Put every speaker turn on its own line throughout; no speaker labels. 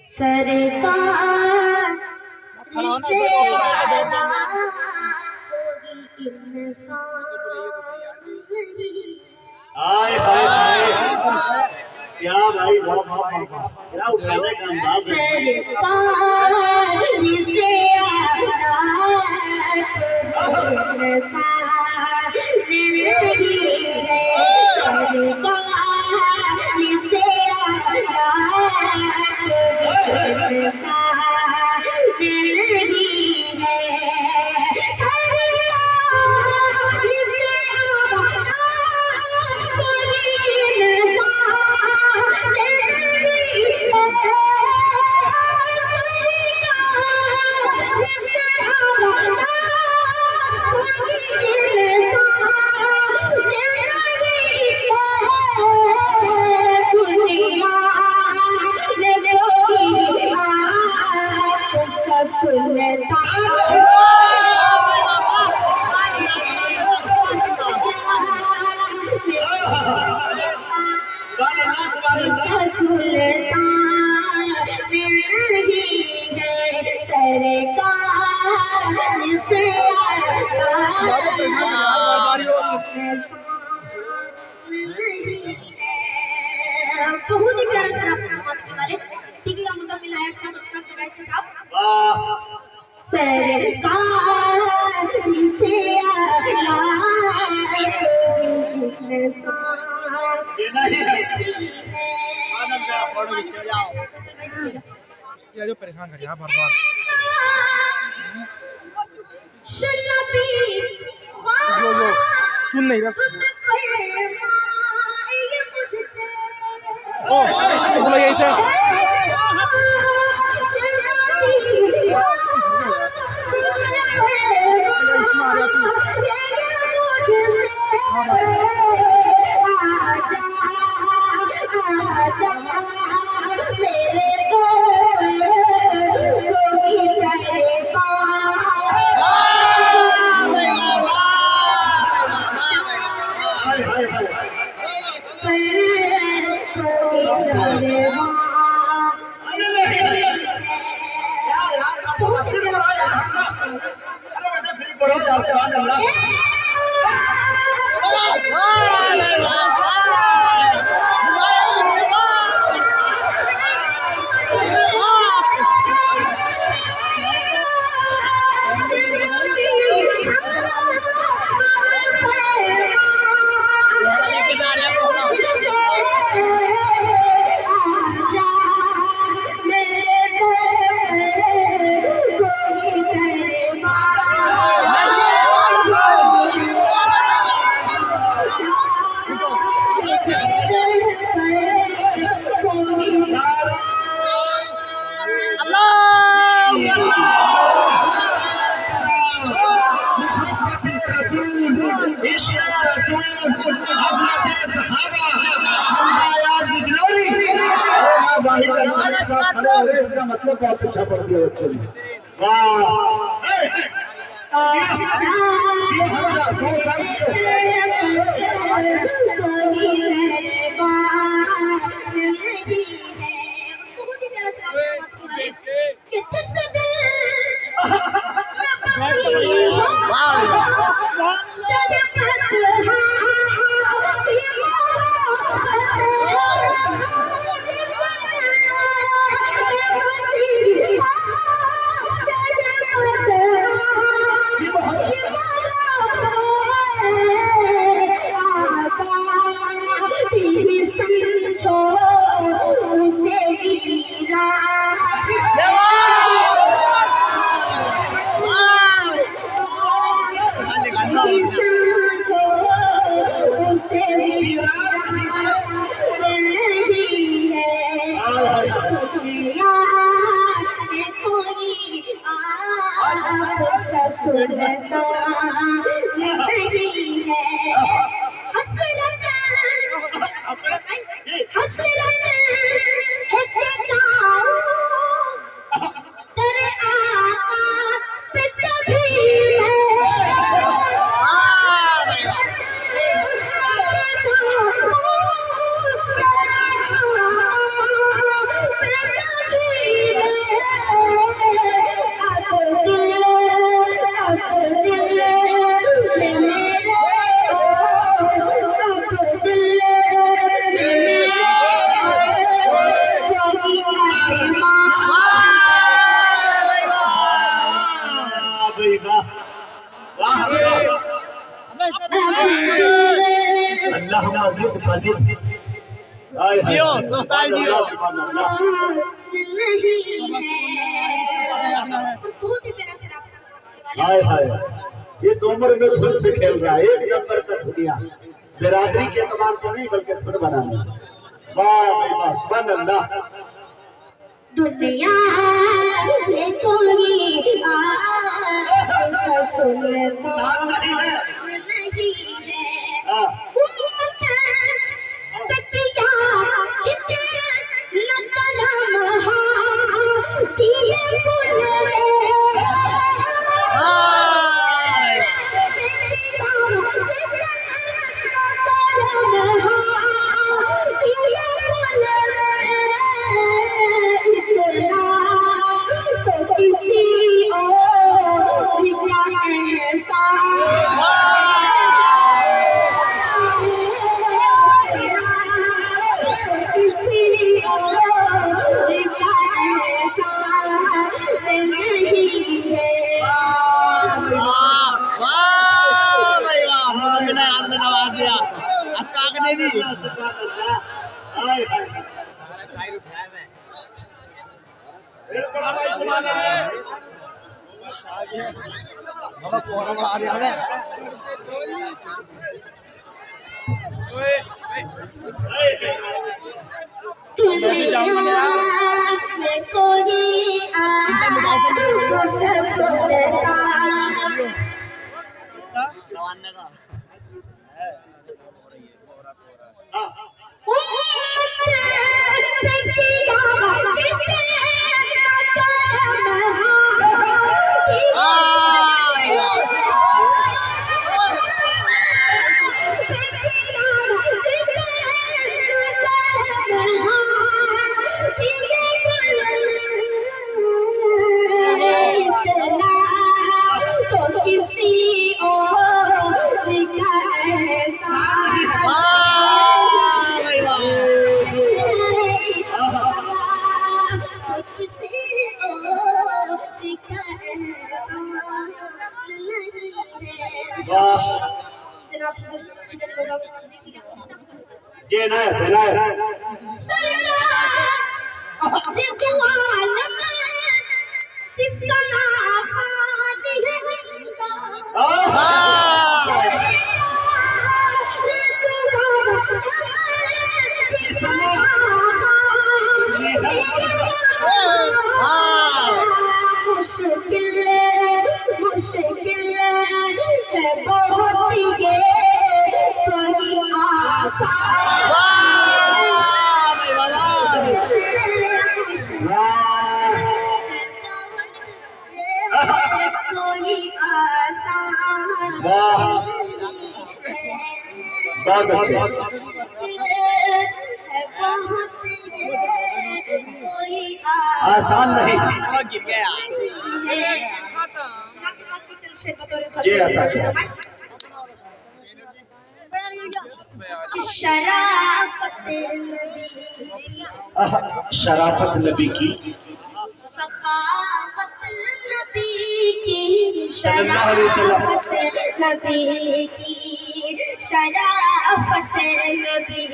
सरकार से आला कोई इंसान नहीं।
हाय हाय हाय क्या भाई, वाह वाह वाह, क्या उठाने का अंदाज है।
सरकार से आला कोई इंसान नहीं है। सरकार से आला कोई इंसान नहीं है। बहुत ही प्यारा शराब समाप्त करने वाले टीके का मुजम्मिल है साहब सरकार से आला
यार परेशान कर यहाँ बार-बार यो सुन नहीं रहा। ओ ऐसे बोला ये ऐसे इसमें आ रहा तू
इसका मतलब बहुत अच्छा पढ़ दिया बच्चों ने। वाह
सुनता नहीं है। हसरत हसरत है जाऊं तेरे आका पे कभी
अल्लाहुम्मा ज़िद फज़िद।
जियो, 100 साल जियो।
सुभान अल्लाह।
नहीं है बहुत ही प्यारा शराब
हाय हाय, इस उम्र में धुन से खेल रहा है, एक नंबर का धुनिया, बिरादरी के एतबार से नहीं बल्कि धुन बनाना। वाह भाई वाह, सुभान अल्लाह।
दुनिया में कोई ऐसा सुनता नहीं है
हाँ।
उम्मत बतिया जिते न कलम दिए फूल
बहुत अच्छे। आसान नहीं
गिर गया
ये आता क्या शराफत नबी की,
सखावत नबी की, शराफत नबी की, शराफत नबी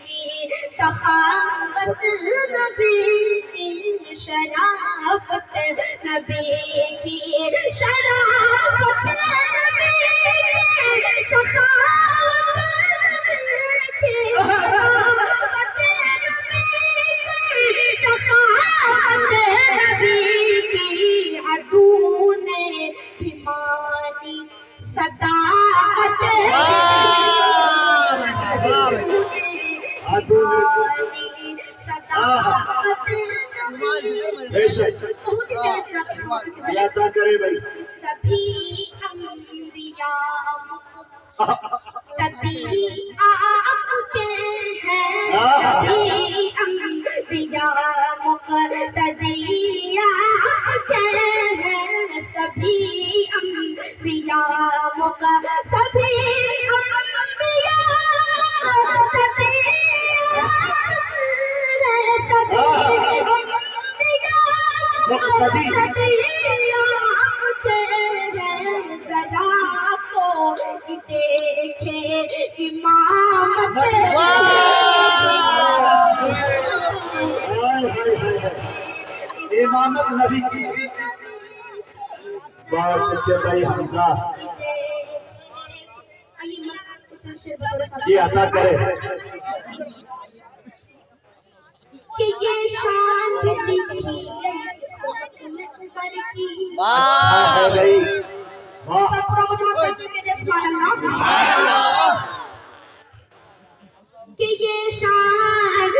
की, सखावत नबी की, शराफत नबी की, शराफत नबी की, सखावत नबी की, शराफत नबी की, सखावत नबी की, अदू ने भी मानी सदाकत
अल्लाह करे भाई।
सभी अंबिया तभी आपके हैं, सभी अंबिया मुक़तदी आपके हैं, सभी अंबिया सभी अंबिया मुक़तदी
मुक़तदी
जरा को देखे इमामत
इमामत नबी की। बहुत अच्छे भाई हमजा जी अता करे
कि ये शान भी लिखी गई किस्मत में उमर की।
अच्छा है भाई वाह
कि ये शान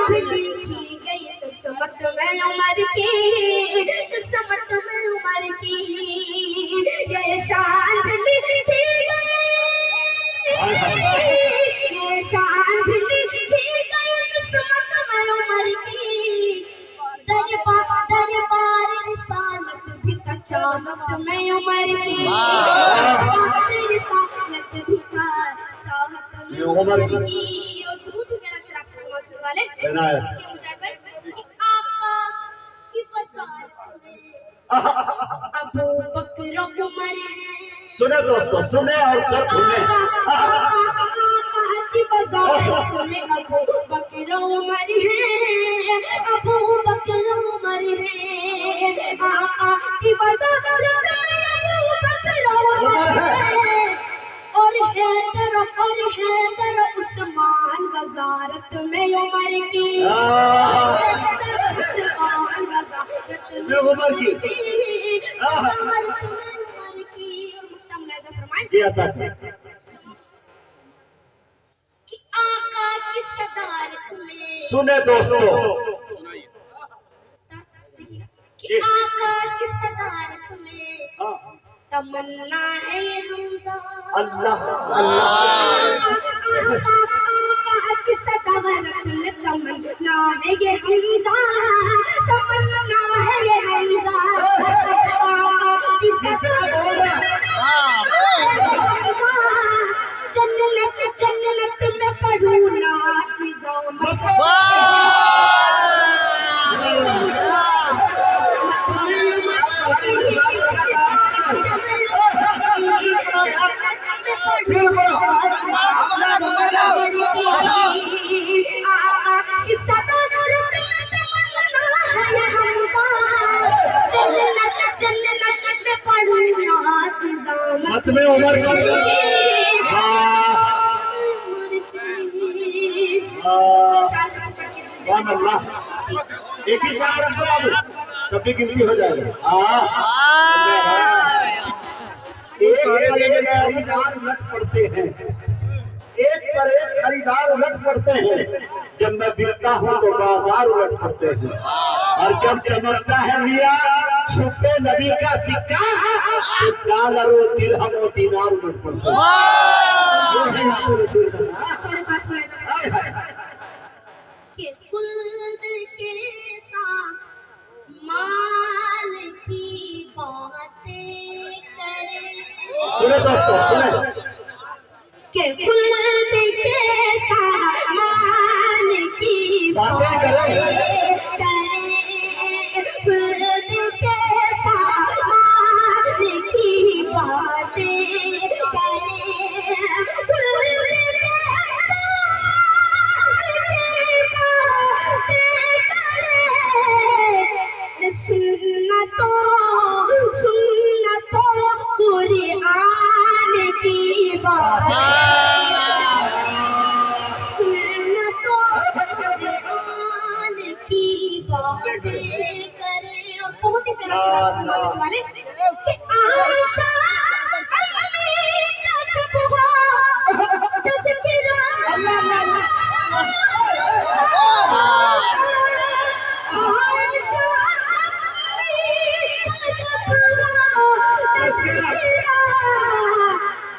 भी लिखी गई किस्मत में उमर की, किस्मत में उमर की। ये शान भी लिखी गई, ये शान भी लिखी गई किस्मत में उमर की। दरबार रिसालत भी था चाहत में उमर की, रिसालत भी था चाहत में उमर की। और बहुत मेरा शराब के समाज वाले
बनाया
कि आका की बसात में अबू बकर उमर है।
सुने दोस्तों सुने और सर सुने
की बसात में अबू बकर उमर है, अबू बकर उमर है। आका की बसात में अबू बकर उमर है। और हैदर उस्मान वजारत में उमर की, उस्मान वजारत में उमर की, वजारत में उमर की। और मुक्तमलाज़ा फरमाएं
जी अता करे
कि आका की सदारत में
सुने दोस्तों
कि आका की सदारत में तमन्ना है ये हमजा।
अल्लाह अल्लाह
आका की सदारत में तमन्ना है ये हमजा, तमन्ना है ये हमजा। आका की सदारत जन्नत जन्नत में पढ़ूं ना निज़ाम
मत में उमर की अल्लाह एक ही साथ रखो बाबू तब भी गिनती हो जाएगी। एक पर एक खरीदार उलट पड़ते हैं, एक पर एक खरीदार उलट पड़ते हैं। जब मैं बिकता हूँ तो बाजार उलट पड़ते हैं, और जब चमकता है मियाँ छुपे नबी का सिक्का तो डॉलर और दिरहम और दीनार उलट पड़ते हैं। ये है आपके रसूल का
कि खुल्द के साथ माल की बातें करें।
सुने दोस्तों सुने
कि खुल्द के साथ माल की
बातें करें।
खुल्द के साथ माल की बातें करें। खुल्द के सुन्नतो कुरान की बात, सुन्नतो कुरान की बातें करें। और बहुत ही प्यारा शराब सुनाने वाले कि आशा अम्मी का जब हुआ तज़किरा,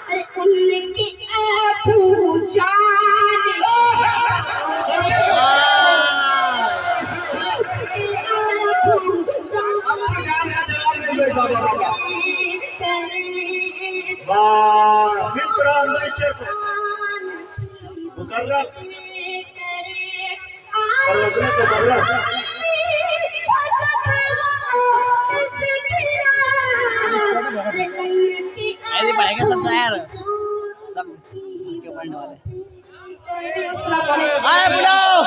अरे उनकी अबू जान
वाह फिक्रा अंदर मुकर्रर और उसने तो मुकर्रर
ऐसे पढ़ेगा सब शायर सब उनके पढ़ने वाले
अस्सलाम वालेकुम।
आए बुलाओ